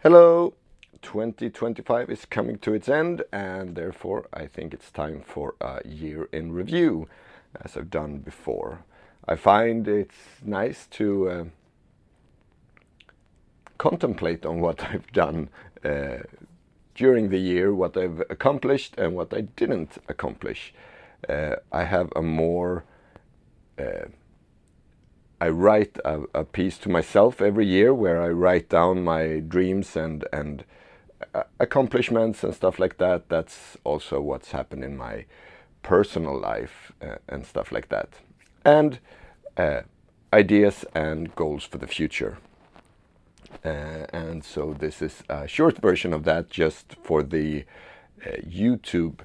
Hello! 2025 is coming to its end, and therefore I think it's time for a year in review, as I've done before. I find it's nice to contemplate on what I've done during the year, what I've accomplished and what I didn't accomplish. I have a more I write a piece to myself every year where I write down my dreams and accomplishments and stuff like that. That's also what's happened in my personal life and stuff like that. And ideas and goals for the future. And so this is a short version of that, just for the YouTube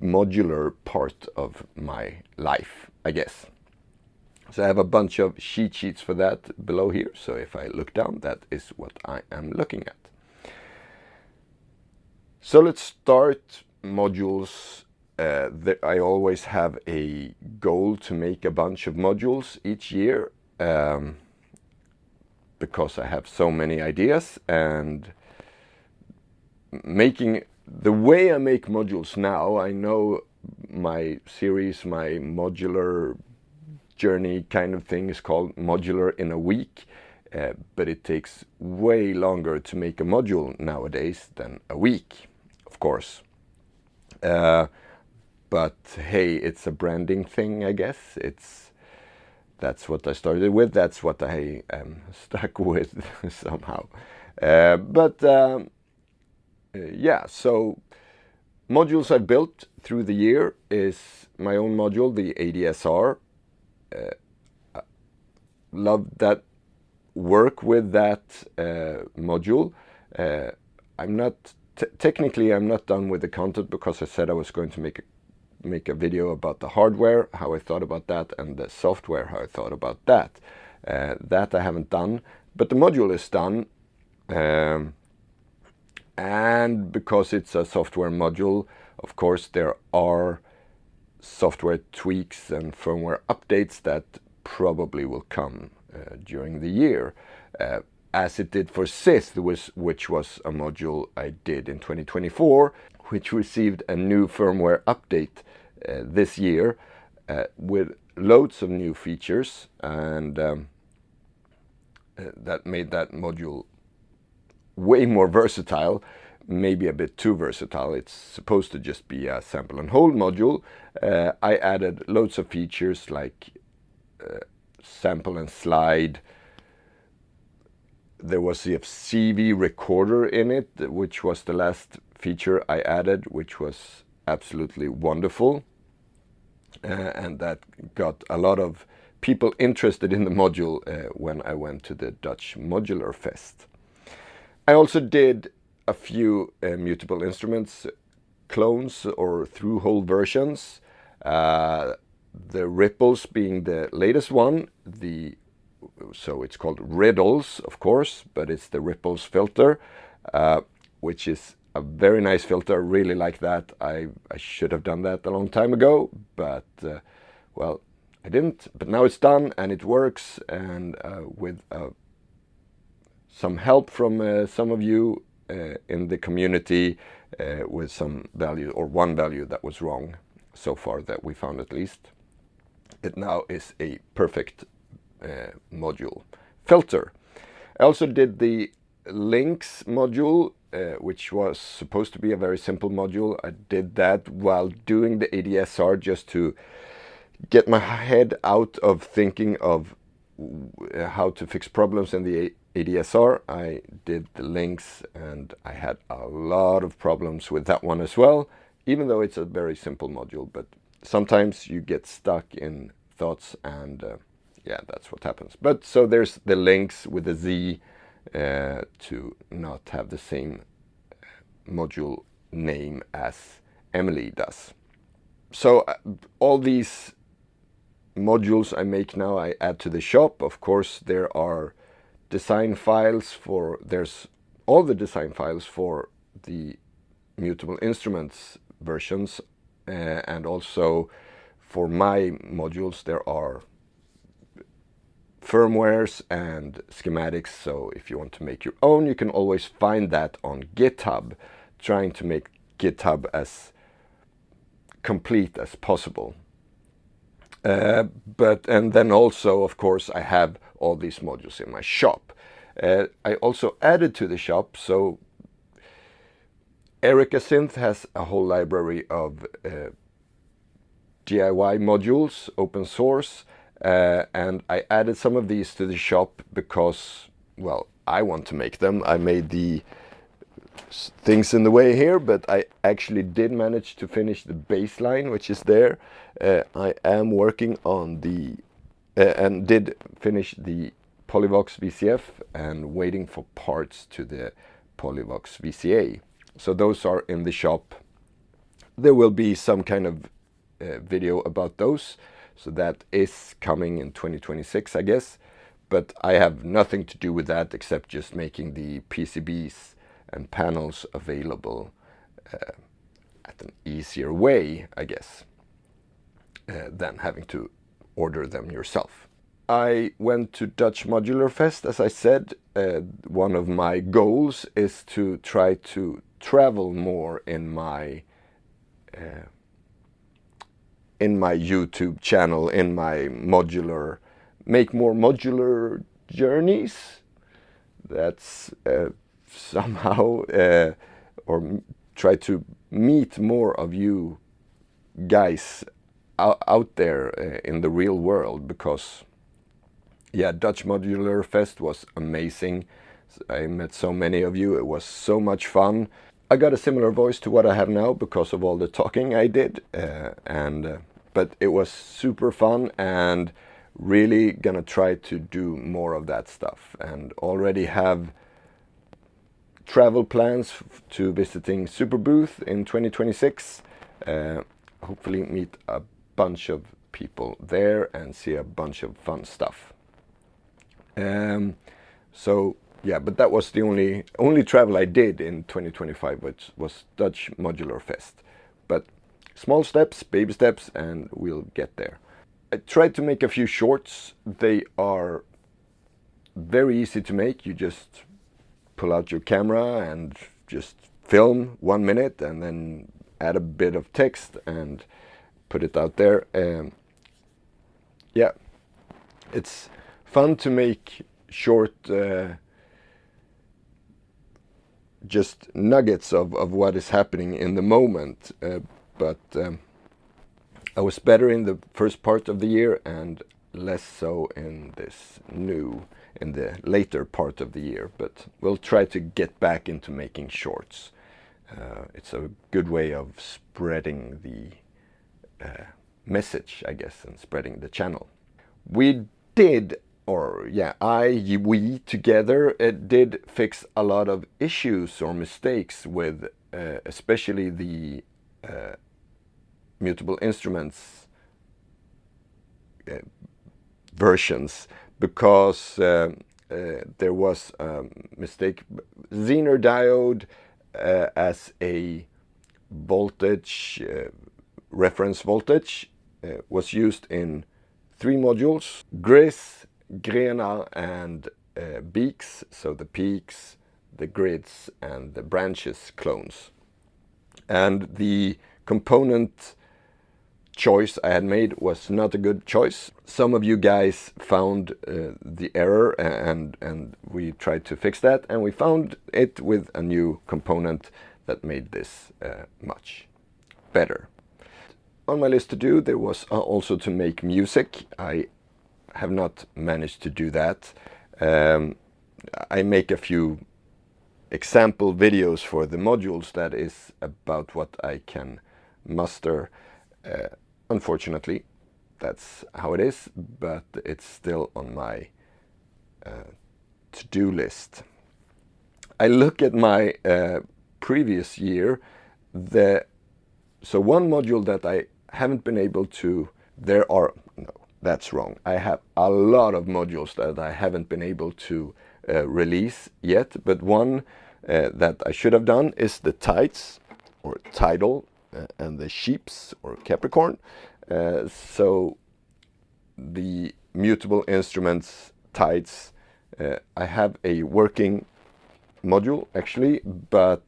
modular part of my life, I guess. So I have a bunch of cheat sheets for that below here. So if I look down, that is what I am looking at. So let's start modules. I always have a goal to make a bunch of modules each year because I have so many ideas, and the way I make modules now, I know my series, my modular journey kind of thing is called Modular in a Week, but it takes way longer to make a module nowadays than a week, of course. But hey, it's a branding thing, I guess. That's what I started with. That's what I am stuck with somehow. Yeah, so modules I built through the year is my own module, the ADSR. Love that work with that module. I'm not technically I'm not done with the content, because I said I was going to make a video about the hardware, how I thought about that, and the software, how I thought about that. That I haven't done, but the module is done. And because it's a software module, of course there are software tweaks and firmware updates that probably will come during the year, as it did for SIS, which was a module I did in 2024, which received a new firmware update this year with loads of new features, and that made that module way more versatile. Maybe a bit too versatile. It's supposed to just be a sample and hold module. I added loads of features like sample and slide. There was the CV recorder in it, which was the last feature I added, which was absolutely wonderful. And that got a lot of people interested in the module when I went to the Dutch Modular Fest. I also did a few mutable instruments clones or through-hole versions. The ripples being the latest one. So it's called Riddles, of course, but it's the ripples filter, which is a very nice filter. I really like that. I should have done that a long time ago, but well, I didn't. But now it's done and it works, and with some help from some of you in the community, with some value, or one value that was wrong so far that we found, at least, it now is a perfect module filter. I also did the links module, which was supposed to be a very simple module. I did that while doing the ADSR, just to get my head out of thinking of how to fix problems in the ADSR. I did the links, and I had a lot of problems with that one as well, even though it's a very simple module. But sometimes you get stuck in thoughts, and yeah, that's what happens. But so there's the links with the Z to not have the same module name as Emily does. So all these modules I make now, I add to the shop. Of course, there are design files there's all the design files for the mutable instruments versions, and also for my modules there are firmwares and schematics. So if you want to make your own, you can always find that on GitHub, trying to make GitHub as complete as possible. And then also, of course, I have all these modules in my shop. I also added to the shop, so Erica Synth has a whole library of DIY modules, open source, and I added some of these to the shop because, well, I want to make them. I made the things in the way here, but I actually did manage to finish the baseline, which is there. I am working on the and did finish the Polyvox VCF and waiting for parts to the Polyvox VCA. So those are in the shop. There will be some kind of video about those, so that is coming in 2026, I guess, but I have nothing to do with that except just making the PCBs and panels available at an easier way, I guess, than having to order them yourself. I went to Dutch Modular Fest, as I said. One of my goals is to try to travel more in my YouTube channel, in my make more modular journeys. That's somehow, or try to meet more of you guys out there in the real world, because yeah, Dutch Modular Fest was amazing. I met so many of you. It was so much fun. I got a similar voice to what I have now because of all the talking I did, but it was super fun, and really gonna try to do more of that stuff, and already have travel plans to visiting Superbooth in 2026. Hopefully meet a bunch of people there and see a bunch of fun stuff. So yeah, but that was the only travel I did in 2025, which was Dutch Modular Fest. But small steps, baby steps, and we'll get there. I tried to make a few shorts. They are very easy to make. You just pull out your camera and just film 1 minute, and then add a bit of text and put it out there. Yeah, it's fun to make short just nuggets of what is happening in the moment, but I was better in the first part of the year and less so in the later part of the year, but we'll try to get back into making shorts. It's a good way of spreading the message, I guess, and spreading the channel. We together did fix a lot of issues or mistakes with especially the Mutable Instruments versions, because there was a mistake. Zener diode as a voltage, reference voltage, was used in 3 modules: Gris, Grena, and Beaks, so the peaks, the grids, and the branches clones. And the component choice I had made was not a good choice. Some of you guys found the error, and we tried to fix that, and we found it with a new component that made this much better. On my list to do, there was also to make music. I have not managed to do that. I make a few example videos for the modules. That is about what I can muster. Unfortunately, that's how it is, but it's still on my to-do list. I look at my previous year. So one module that I haven't been able to, that's wrong. I have a lot of modules that I haven't been able to release yet, but one that I should have done is the tides, or tidal, and the sheeps, or Capricorn. So the Mutable Instruments tights. I have a working module actually, but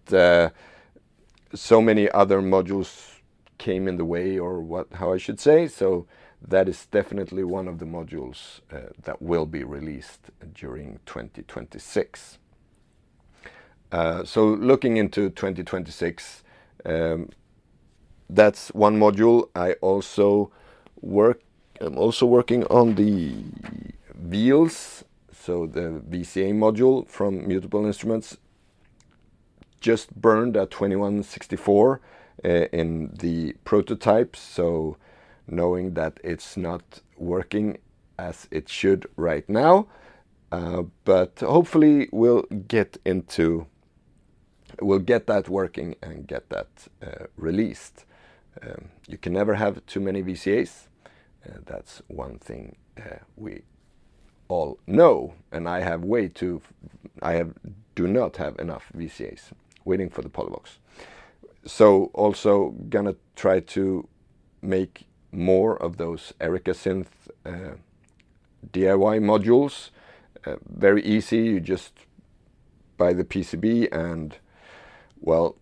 so many other modules came in the way, or how I should say. So that is definitely one of the modules that will be released during 2026. So looking into 2026, that's one module. I'm also working on the wheels, so the VCA module from Mutable Instruments. Just burned at 2164 in the prototype, so knowing that it's not working as it should right now, but hopefully we'll get that working and get that released. You can never have too many VCAs. That's one thing we all know, and I do not have enough VCAs waiting for the Polybox. So also gonna try to make more of those Erica Synth DIY modules. Very easy. You just buy the PCB and, well,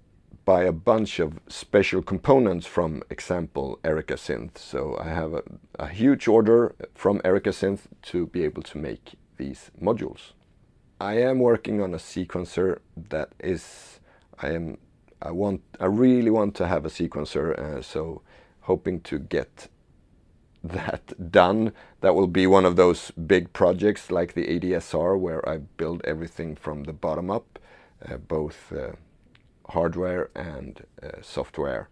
buy a bunch of special components from, example, Erica Synth. So I have a huge order from Erica Synth to be able to make these modules. I am working on a sequencer that is, I really want to have a sequencer, so hoping to get that done. That will be one of those big projects like the ADSR, where I build everything from the bottom up, both hardware and software.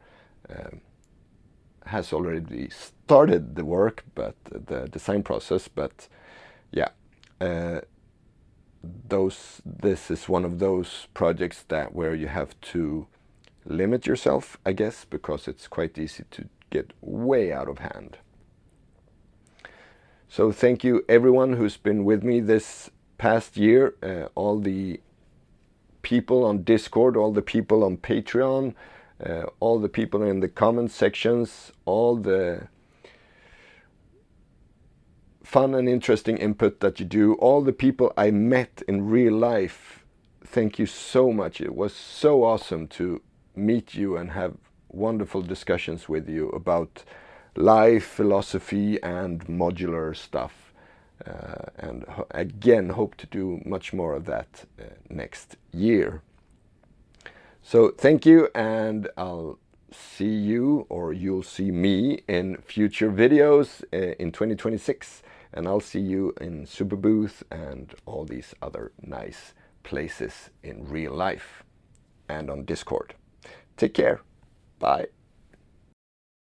Has already started the work, but the design process, but yeah, this is one of those projects where you have to limit yourself, I guess, because it's quite easy to get way out of hand. So thank you everyone who's been with me this past year, all the people on Discord, all the people on Patreon, all the people in the comment sections, all the fun and interesting input that you do, all the people I met in real life. Thank you so much. It was so awesome to meet you and have wonderful discussions with you about life, philosophy, and modular stuff. And again, hope to do much more of that next year. So thank you, and I'll see you, or you'll see me, in future videos in 2026. And I'll see you in Superbooth and all these other nice places in real life and on Discord. Take care. Bye.